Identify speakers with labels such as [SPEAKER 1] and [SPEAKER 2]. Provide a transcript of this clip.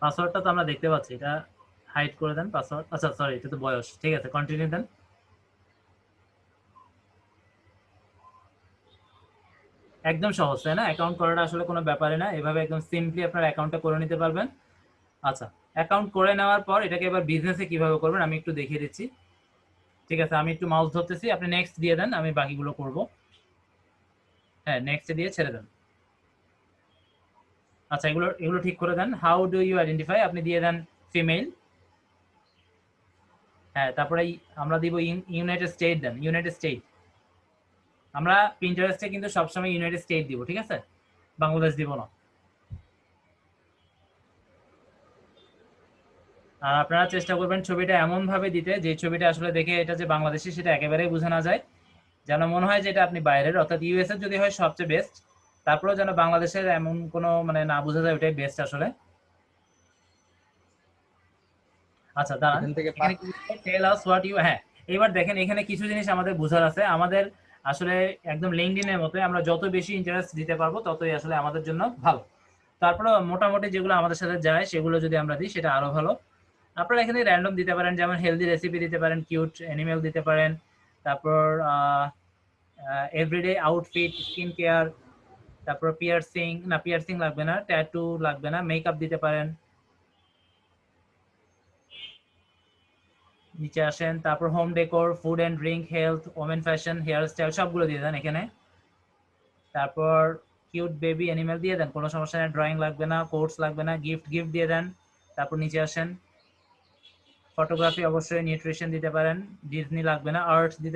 [SPEAKER 1] পাসওয়ার্ডটা তো আমরা দেখতে পাচ্ছি, এটা হাইড করে দেন পাসওয়ার্ড। আচ্ছা সরি, এটা তো বয়স, ঠিক আছে কন্টিনিউ দেন। একদম সহজ তাই না? অ্যাকাউন্ট করাটা আসলে কোনো ব্যাপারই না, এভাবে একদম সিম্পলি আপনার অ্যাকাউন্টটা করে নিতে পারবেন। আচ্ছা, অ্যাকাউন্ট করে নেওয়ার পর এটাকে এবার বিজনেসে কিভাবে করবেন আমি একটু দেখিয়ে দিচ্ছি। ঠিক আছে, আমি একটু মাউস ধরতেছি, আপনি নেক্সট দিয়ে দেন, আমি বাকিগুলো করব। হ্যাঁ, নেক্সট দিয়ে ছেড়ে দেন। আচ্ছা, এগুলো এগুলো ঠিক করে দেন। হাউ ডু ইউ আইডেন্টিফাই, আপনি দিয়ে দেন ফিমেল। হ্যাঁ, তারপরে আমরা দিব ইউনাইটেড স্টেট, দেন ইউনাইটেড স্টেট। আমরা পিন্টারেস্টে কিন্তু সবসময় ইউনাইটেড স্টেট দিব, ঠিক আছে, বাংলাদেশ দিব না। আর আপনারা চেষ্টা করবেন ছবিটা এমন ভাবে দিতে যে ছবিটা আসলে দেখে এটা যে বাংলাদেশি সেটা একেবারেই বোঝা না যায়, যেন মনে হয় যে এটা আপনি বাইরের, অর্থাৎ ইউএস এর যদি হয় সবচেয়ে বেস্ট, তারপরেও যেন বাংলাদেশের এমন কোনো মানে না বোঝা যায়, ওটাই বেস্ট আসলে। আচ্ছা দাঁড়ান,
[SPEAKER 2] এখান থেকে
[SPEAKER 1] এখানে কি টেল আস হোয়াট ইউ, হ্যাঁ এবার দেখেন এখানে কিছু জিনিস আমাদের বোঝার আছে। আমাদের আসলে একদম লিঙ্কডইনের মতো আমরা যত বেশি ইন্টারেস্ট দিতে পারবো ততই আসলে আমাদের জন্য ভালো। তারপরে মোটামুটি যেগুলো আমাদের সাথে যায় সেগুলো যদি আমরা দিই সেটা আরো ভালো। আপনারা এখানে র্যান্ডম দিতে পারেন, যেমন হেলদি রেসিপি দিতে পারেন, কিউট অ্যানিমেল দিতে পারেন, তারপর এভরিডে আউটফিট, স্কিন কেয়ার, তারপর পিয়ার্সিং, না পিয়ার্সিং লাগবে না, ট্যাটু লাগবে না, মেকআপ দিতে পারেন। নিচে আসেন, তারপর home decor, food and drink, health, women fashion, hair style সবগুলো দিয়ে দেন এখানে। তারপর কিউট বেবি অ্যানিমেল দিয়ে দেন, কোনো সমস্যা নেই, ড্রয়িং লাগবে না, কোর্স লাগবে না, গিফট গিফট দিয়ে দেন। তারপর নিচে আসেন, ফটোগ্রাফি অবশ্যই, নিউট্রিশন দিতে পারেন, ডিজনি লাগবে না, আর্টস দিতে